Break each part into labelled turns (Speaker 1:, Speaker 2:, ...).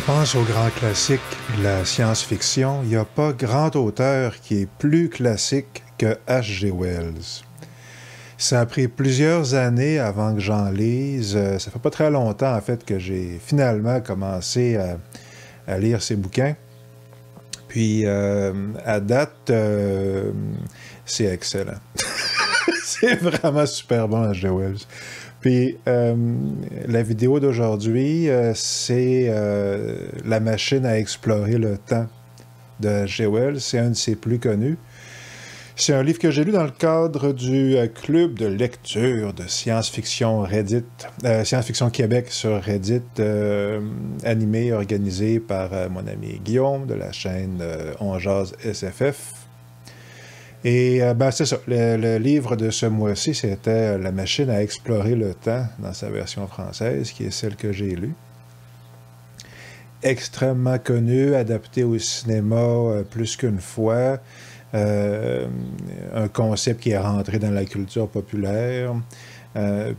Speaker 1: pense au grand classique de la science-fiction, il n'y a pas grand auteur qui est plus classique que H.G. Wells. Ça a pris plusieurs années avant que j'en lise. Ça fait pas très longtemps, en fait, que j'ai finalement commencé à lire ses bouquins. Puis, à date, c'est excellent. C'est vraiment super bon, H.G. Wells. Puis, la vidéo d'aujourd'hui, c'est La machine à explorer le temps de H.G. Wells. C'est un de ses plus connus. C'est un livre que j'ai lu dans le cadre du club de lecture de science-fiction Reddit, science-fiction Québec sur Reddit, animé, organisé par mon ami Guillaume de la chaîne On Jase SFF. Et ben c'est ça, le livre de ce mois-ci, c'était La machine à explorer le temps, dans sa version française, qui est celle que j'ai lue. Extrêmement connu, adapté au cinéma plus qu'une fois. Un concept qui est rentré dans la culture populaire.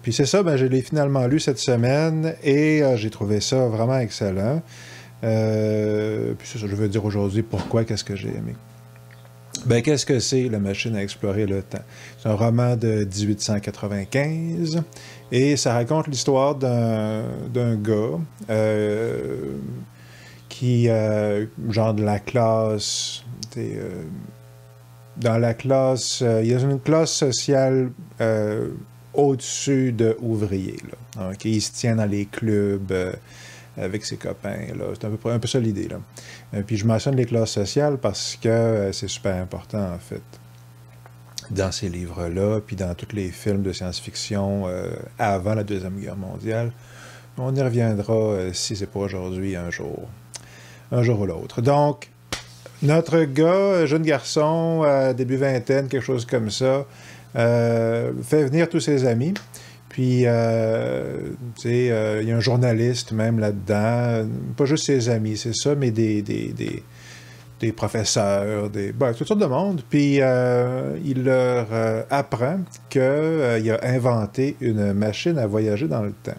Speaker 1: Puis c'est ça, ben, je l'ai finalement lu cette semaine et j'ai trouvé ça vraiment excellent. Puis c'est ça, je veux dire aujourd'hui pourquoi, qu'est-ce que j'ai aimé. Ben, qu'est-ce que c'est, La machine à explorer le temps? C'est un roman de 1895 et ça raconte l'histoire d'un gars qui, genre de la classe... dans la classe, il y a une classe sociale au-dessus de ouvriers. Là. Okay? Il se tient dans les clubs avec ses copains. C'est un peu ça l'idée. Puis je mentionne les classes sociales parce que c'est super important, en fait, dans ces livres-là, puis dans tous les films de science-fiction avant la Deuxième Guerre mondiale. On y reviendra, si c'est pas aujourd'hui, un jour ou l'autre. Donc, notre gars, jeune garçon, début vingtaine, quelque chose comme ça, fait venir tous ses amis. Puis, il y a un journaliste même là-dedans. Pas juste ses amis, c'est ça, mais des professeurs, toutes sortes de monde. Puis, il leur apprend qu'il a inventé une machine à voyager dans le temps.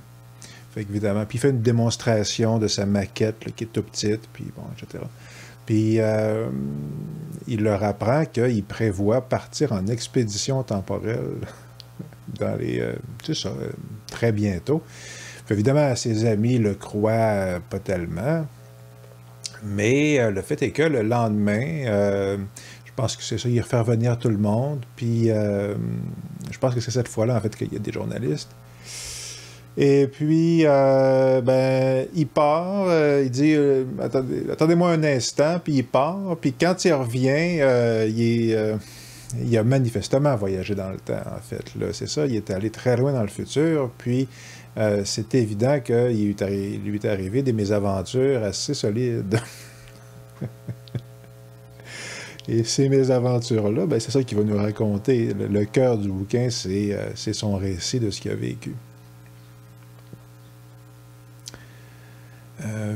Speaker 1: Fait qu'évidemment, puis il fait une démonstration de sa maquette là, qui est tout petite, puis bon, etc. Puis, il leur apprend qu'il prévoit partir en expédition temporelle dans les... c'est ça, très bientôt. Puis, évidemment, ses amis le croient pas tellement, mais le fait est que le lendemain, je pense que c'est ça, il refait revenir tout le monde, puis je pense que c'est cette fois-là, en fait, qu'il y a des journalistes. Et puis, il part, il dit attendez-moi un instant, puis il part, puis quand il revient, il a manifestement voyagé dans le temps, en fait. C'est ça, il est allé très loin dans le futur, puis c'est évident qu'il lui est arrivé des mésaventures assez solides. Et ces mésaventures-là, ben, c'est ça qu'il va nous raconter. Le cœur du bouquin, c'est son récit de ce qu'il a vécu.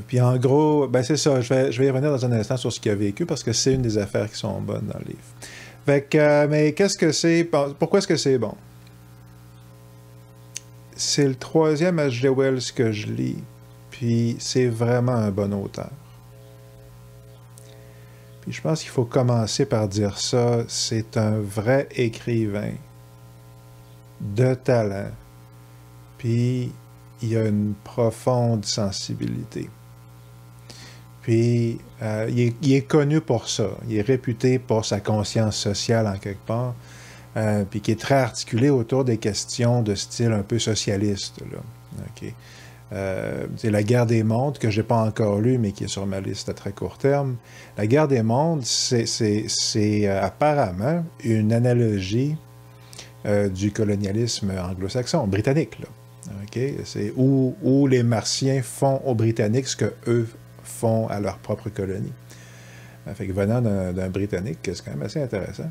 Speaker 1: Puis en gros, ben c'est ça, je vais y revenir dans un instant sur ce qu'il a vécu parce que c'est une des affaires qui sont bonnes dans le livre. Fait que, mais qu'est-ce que c'est? Pourquoi est-ce que c'est bon? C'est le troisième H.G. Wells que je lis, puis c'est vraiment un bon auteur. Puis je pense qu'il faut commencer par dire ça, c'est un vrai écrivain de talent, puis il y a une profonde sensibilité. Puis, il est connu pour ça. Il est réputé pour sa conscience sociale, en quelque part, puis qui est très articulé autour des questions de style un peu socialiste. Là. Okay. C'est La guerre des mondes, que je n'ai pas encore lu, mais qui est sur ma liste à très court terme. La guerre des mondes, c'est apparemment une analogie du colonialisme anglo-saxon, britannique, là. Okay? C'est où les Martiens font aux Britanniques ce qu'eux font à leur propre colonie. Fait que venant d'un Britannique, c'est quand même assez intéressant.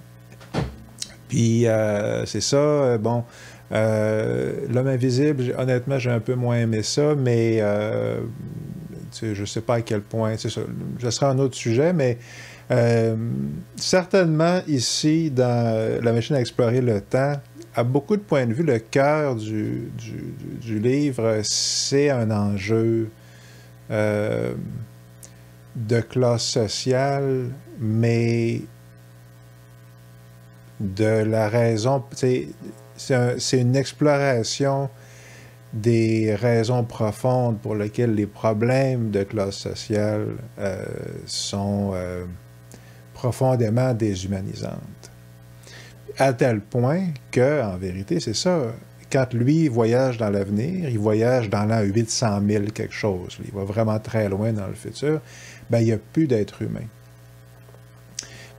Speaker 1: Puis, c'est ça, bon, L'homme invisible, honnêtement, j'ai un peu moins aimé ça, mais je sais pas à quel point, c'est ça, ce sera un autre sujet, mais certainement ici, dans La machine à explorer le temps, à beaucoup de points de vue, le cœur du livre, c'est un enjeu de classe sociale, mais de la raison, c'est une exploration des raisons profondes pour lesquelles les problèmes de classe sociale sont profondément déshumanisants. À tel point que, en vérité, c'est ça, quand lui voyage dans l'avenir, il voyage dans l'an 800 000 quelque chose, il va vraiment très loin dans le futur, ben il n'y a plus d'êtres humains.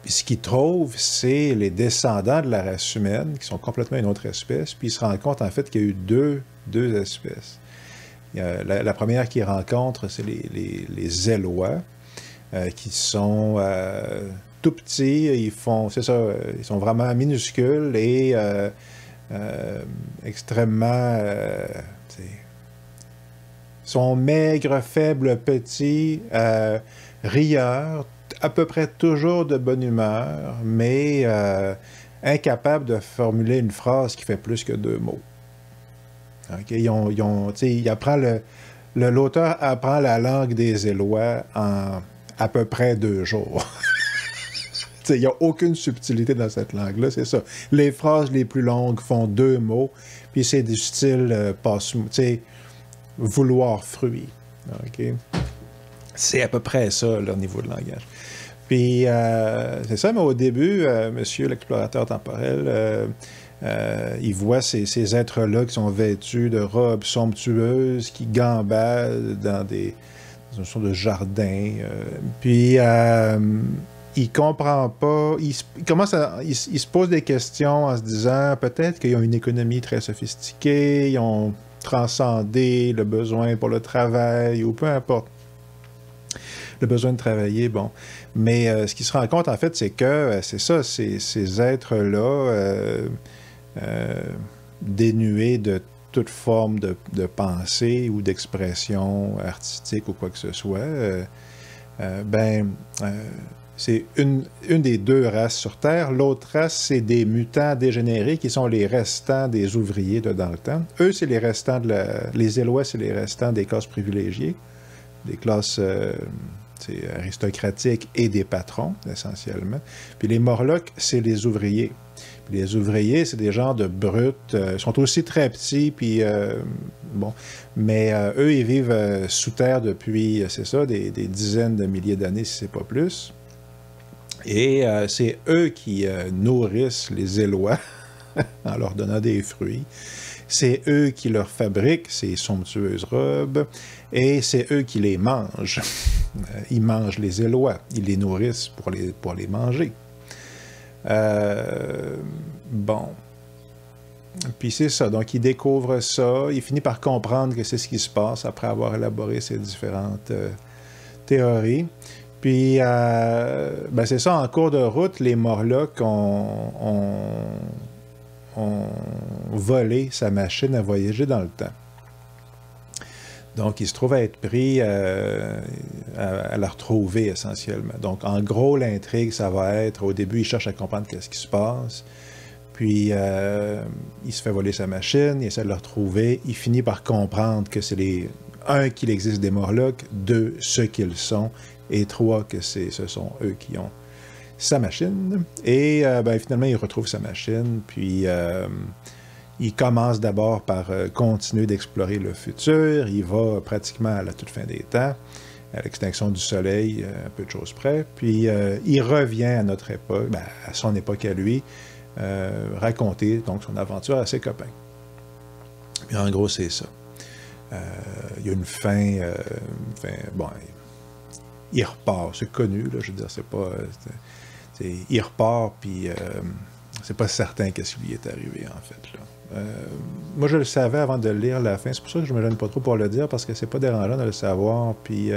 Speaker 1: Puis ce qu'il trouve, c'est les descendants de la race humaine, qui sont complètement une autre espèce, puis il se rend compte en fait qu'il y a eu deux espèces. La première qu'il rencontre, c'est les Élois, qui sont tout petits, c'est ça, ils sont vraiment minuscules et extrêmement, sont maigres, faibles, petits, rieurs, à peu près toujours de bonne humeur, mais incapables de formuler une phrase qui fait plus que 2 mots. Okay? L'auteur apprend la langue des Élois en à peu près 2 jours. Il n'y a aucune subtilité dans cette langue-là, c'est ça. Les phrases les plus longues font 2 mots, puis c'est du style vouloir fruit. Okay? C'est à peu près ça, leur niveau de langage. Puis, c'est ça, mais au début, monsieur l'explorateur temporel, il voit ces êtres-là qui sont vêtus de robes somptueuses, qui gambadent dans une sorte de jardin. Puis, il comprend pas, il se pose des questions en se disant peut-être qu'ils ont une économie très sophistiquée, ils ont transcendé le besoin pour le travail, ou peu importe. Le besoin de travailler, bon. Mais ce qu'il se rend compte, en fait, c'est que c'est ça, ces êtres-là, dénués de toute forme de pensée ou d'expression artistique ou quoi que ce soit, c'est une des 2 races sur Terre. L'autre race, c'est des mutants dégénérés qui sont les restants des ouvriers de dans le temps. Eux, c'est les restants les Élois, c'est les restants des classes privilégiées, des classes aristocratiques et des patrons, essentiellement. Puis les Morlocks, c'est les ouvriers. Puis les ouvriers, c'est des genres de brutes. Ils sont aussi très petits, puis bon. Mais eux, ils vivent sous terre depuis, c'est ça, des dizaines de milliers d'années, si c'est pas plus. Et c'est eux qui nourrissent les Élois en leur donnant des fruits. C'est eux qui leur fabriquent ces somptueuses robes et c'est eux qui les mangent. Ils mangent les Élois, ils les nourrissent pour les manger. Bon. Puis c'est ça, donc il découvre ça, il finit par comprendre que c'est ce qui se passe après avoir élaboré ces différentes théories. Puis, c'est ça, en cours de route, les Morlocks ont volé sa machine à voyager dans le temps. Donc, il se trouve à être pris à la retrouver, essentiellement. Donc, en gros, l'intrigue, ça va être, au début, il cherche à comprendre qu'est-ce qui se passe, puis il se fait voler sa machine, il essaie de le retrouver, il finit par comprendre que c'est qu'il existe des Morlocks, 2, ceux qu'ils sont, et 3, que ce sont eux qui ont sa machine. Et finalement, il retrouve sa machine, puis il commence d'abord par continuer d'explorer le futur. Il va pratiquement à la toute fin des temps, à l'extinction du soleil, un peu de choses près. Puis il revient à notre époque, à son époque à lui, raconter donc son aventure à ses copains. Puis en gros, c'est ça. Il y a une fin, bon, il repart, c'est connu, là, je veux dire, c'est pas... il repart, puis c'est pas certain qu'est-ce qui lui est arrivé, en fait, là. Moi, je le savais avant de lire la fin, c'est pour ça que je me gêne pas trop pour le dire, parce que c'est pas dérangeant de le savoir, puis...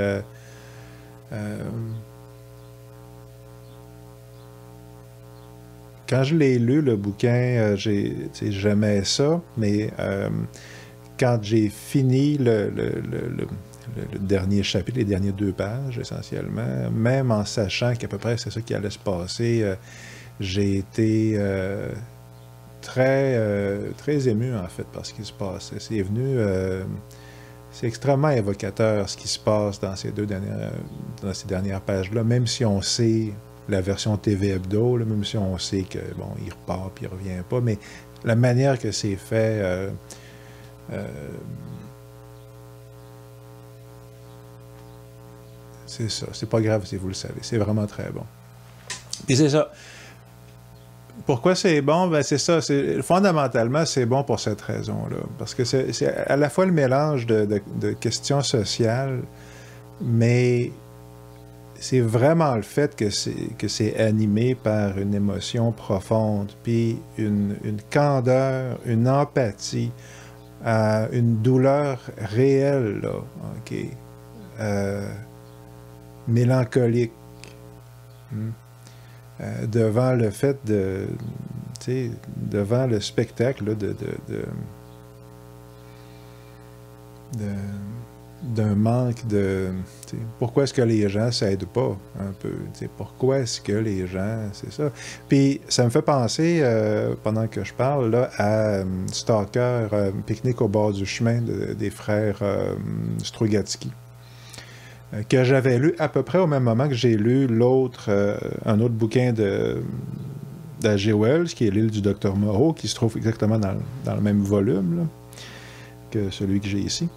Speaker 1: quand je l'ai lu, le bouquin, j'aimais ça, mais quand j'ai fini le dernier chapitre, les dernières 2 pages, essentiellement, même en sachant qu'à peu près c'est ça qui allait se passer, j'ai été très ému, en fait, par ce qui se passait. C'est venu c'est extrêmement évocateur ce qui se passe dans dans ces dernières pages-là, même si on sait la version TV Hebdo, là, même si on sait que bon, il repart puis il revient pas, mais la manière que c'est fait, c'est ça. C'est pas grave si vous le savez. C'est vraiment très bon. Puis c'est ça. Pourquoi c'est bon? Ben c'est ça. Fondamentalement, c'est bon pour cette raison-là. Parce que c'est à la fois le mélange de questions sociales, mais c'est vraiment le fait que c'est animé par une émotion profonde, puis une candeur, une empathie, une douleur réelle, là, OK? Mélancolique. Devant le fait devant le spectacle là, d'un manque de... Pourquoi est-ce que les gens s'aident pas un peu? Pourquoi est-ce que les gens... C'est ça. Puis ça me fait penser, pendant que je parle, là, à Stalker, Pique-nique au bord du chemin des frères Strugatsky, que j'avais lu à peu près au même moment que j'ai lu un autre bouquin d'H.G. Wells, qui est L'île du Docteur Moreau, qui se trouve exactement dans le même volume là, que celui que j'ai ici.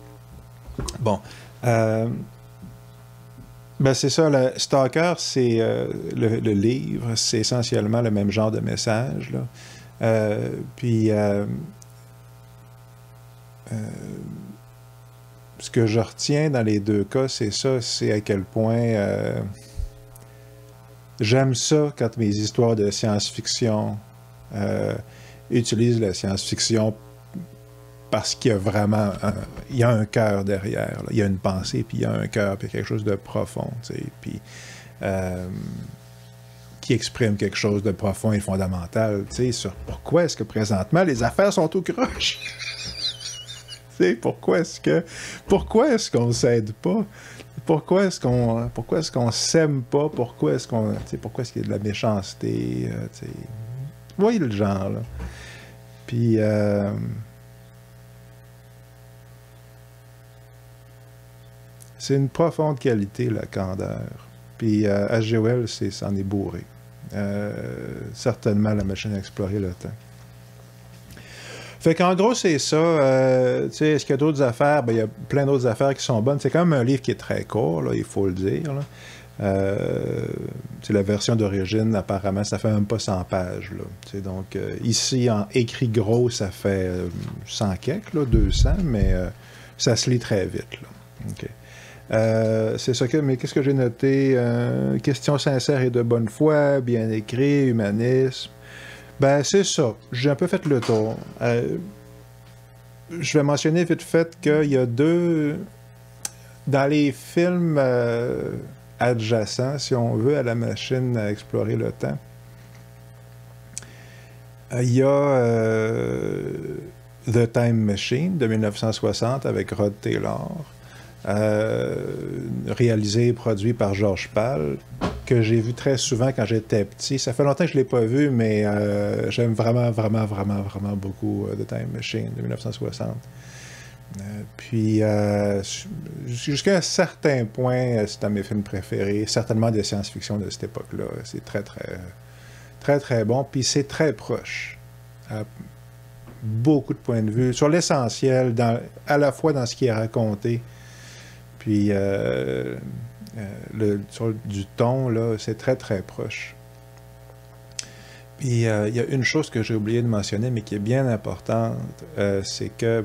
Speaker 1: Bon. Ben c'est ça, le Stalker, c'est le livre, c'est essentiellement le même genre de message, là. Puis ce que je retiens dans les deux cas, c'est ça, c'est à quel point j'aime ça quand mes histoires de science-fiction utilisent la science-fiction parce qu'il y a vraiment il y a un cœur derrière, là. Il y a une pensée, puis il y a un cœur, puis quelque chose de profond, tu sais, puis qui exprime quelque chose de profond et fondamental, tu sais, sur pourquoi est-ce que présentement les affaires sont tout croche. Pourquoi est-ce qu'on s'aide pas? Pourquoi est-ce qu'on s'aime pas? Pourquoi est-ce qu'il y a de la méchanceté? Vous voyez le genre, là. Puis, c'est une profonde qualité, la candeur. Puis, H.G. Wells, c'en est bourré. Certainement la machine à explorer le temps. Fait qu'en gros, c'est ça. Tu sais, est-ce qu'il y a d'autres affaires? Ben, il y a plein d'autres affaires qui sont bonnes. C'est quand même un livre qui est très court, là, il faut le dire. La version d'origine, apparemment, ça fait même pas 100 pages. Là. Donc, ici, en écrit gros, ça fait 100 quelques, là, 200, mais ça se lit très vite. Là. Okay. C'est ça que... Mais qu'est-ce que j'ai noté? Question sincère et de bonne foi, bien écrit, humanisme. Ben, c'est ça. J'ai un peu fait le tour. Je vais mentionner vite fait qu'il y a deux... Dans les films adjacents, si on veut, à la machine à explorer le temps, il y a The Time Machine de 1960 avec Rod Taylor, réalisé et produit par George Pal, que j'ai vu très souvent quand j'étais petit. Ça fait longtemps que je ne l'ai pas vu, mais j'aime vraiment beaucoup The Time Machine de 1960. Puis, jusqu'à un certain point, c'est un de mes films préférés, certainement de science-fiction de cette époque-là. C'est très bon, puis c'est très proche. À beaucoup de points de vue, sur l'essentiel, à la fois dans ce qui est raconté, puis sur du ton, là, c'est très proche. Puis il y a une chose que j'ai oublié de mentionner, mais qui est bien importante, c'est que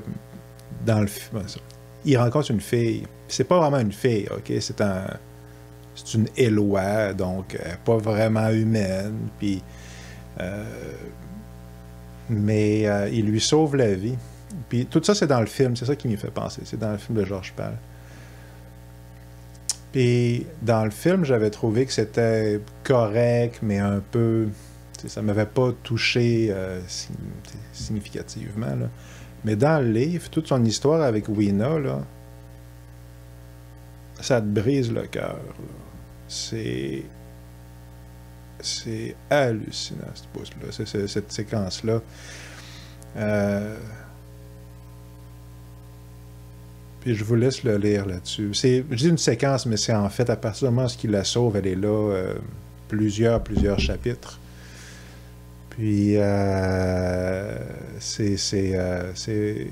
Speaker 1: dans le film, il rencontre une fille. C'est pas vraiment une fille, OK? C'est une Éloi, donc pas vraiment humaine, puis... mais il lui sauve la vie. Puis tout ça, c'est dans le film, c'est ça qui m'y fait penser. C'est dans le film de George Pal. Puis dans le film, j'avais trouvé que c'était correct, mais un peu... Ça ne m'avait pas touché significativement, là. Mais dans le livre, toute son histoire avec Weena, là, ça te brise le cœur. C'est hallucinant, cette pouce-là, cette séquence-là. Puis je vous laisse le lire là-dessus. Je dis une séquence, mais c'est en fait, à partir du moment où il la sauve, elle est là, plusieurs chapitres. Puis c'est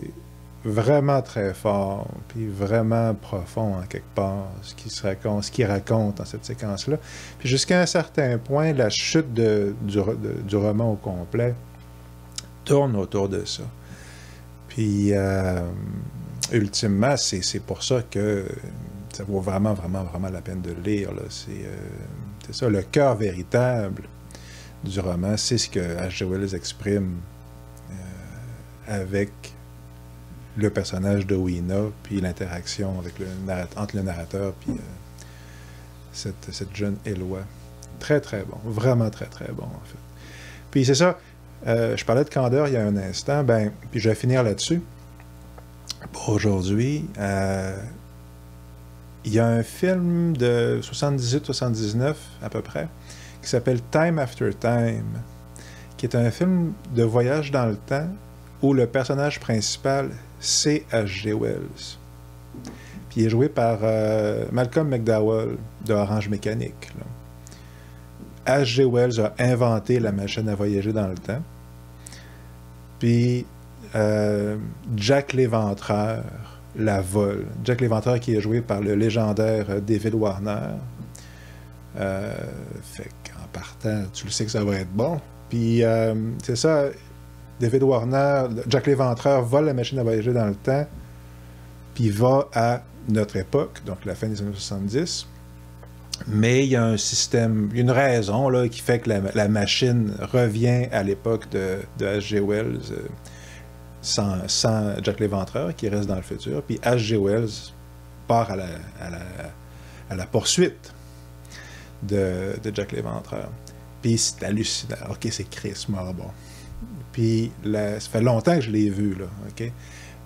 Speaker 1: vraiment très fort, puis vraiment profond en quelque part, ce qu'il raconte dans cette séquence-là. Puis jusqu'à un certain point, la chute du roman au complet tourne autour de ça. Puis ultimement, c'est pour ça que ça vaut vraiment la peine de le lire, là. C'est ça, le cœur véritable du roman, c'est ce que H.G. Wells exprime avec le personnage de Weena, puis l'interaction avec entre le narrateur puis cette jeune Éloi. Très, très bon. Vraiment très, très bon, en fait. Puis c'est ça, je parlais de candeur il y a un instant, puis je vais finir là-dessus. Pour aujourd'hui, il y a un film de 78-79 à peu près, qui s'appelle Time After Time, qui est un film de voyage dans le temps où le personnage principal, c'est H.G. Wells. Puis il est joué par Malcolm McDowell de Orange Mécanique. H.G. Wells a inventé la machine à voyager dans le temps. Puis Jack l'Éventreur la vole. Jack l'Éventreur qui est joué par le légendaire David Warner. Fait qu'en partant, tu le sais que ça va être bon. Puis c'est ça, David Warner, Jack l'Éventreur vole la machine à voyager dans le temps, puis va à notre époque, donc la fin des années 70. Mais il y a un système, une raison là, qui fait que la machine revient à l'époque de H.G. Wells sans Jack l'Éventreur qui reste dans le futur. Puis H.G. Wells part à la poursuite de Jack l'Éventreur. Puis c'est hallucinant. OK, c'est Chris bon. Puis ça fait longtemps que je l'ai vu, là, OK?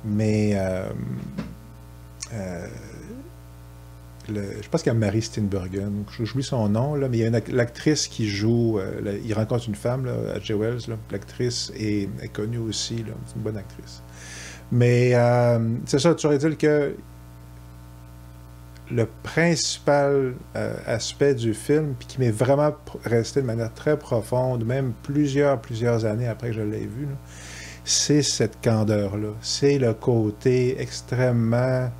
Speaker 1: Mais je pense qu'il y a Mary Steenburgen, j'oublie son nom, là, mais il y a l'actrice qui joue, il rencontre une femme, H.G. Wells, l'actrice est connue aussi, c'est une bonne actrice. Mais c'est ça, tu aurais dit que le principal aspect du film, puis qui m'est vraiment resté de manière très profonde, même plusieurs années après que je l'ai vu, c'est cette candeur-là. C'est le côté extrêmement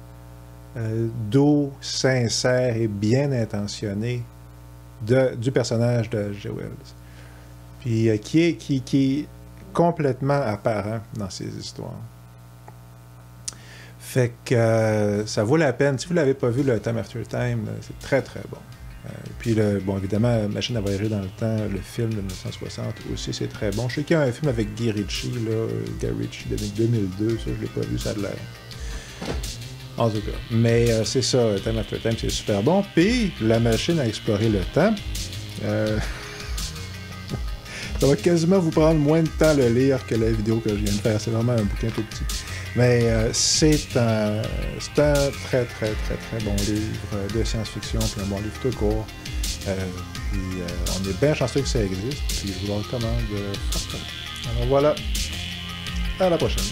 Speaker 1: doux, sincère et bien intentionné du personnage de H.G. Wells. Puis qui est complètement apparent dans ces histoires. Fait que ça vaut la peine. Si vous ne l'avez pas vu, le Time After Time, c'est très, très bon. Puis, bon, évidemment, Machine à voyager dans le temps, le film de 1960 aussi, c'est très bon. Je sais qu'il y a un film avec Guy Ritchie, Guy Ritchie de 2002, ça, je ne l'ai pas vu, ça a l'air. En tout cas. Mais c'est ça, Time After Time, c'est super bon. Puis, la machine à explorer le temps, ça va quasiment vous prendre moins de temps à le lire que la vidéo que je viens de faire. C'est vraiment un bouquin tout petit. Mais c'est un très, très, très, très bon livre de science-fiction, puis un bon livre tout court. Puis on est bien chanceux que ça existe, puis je vous le recommande fortement. Alors voilà, à la prochaine.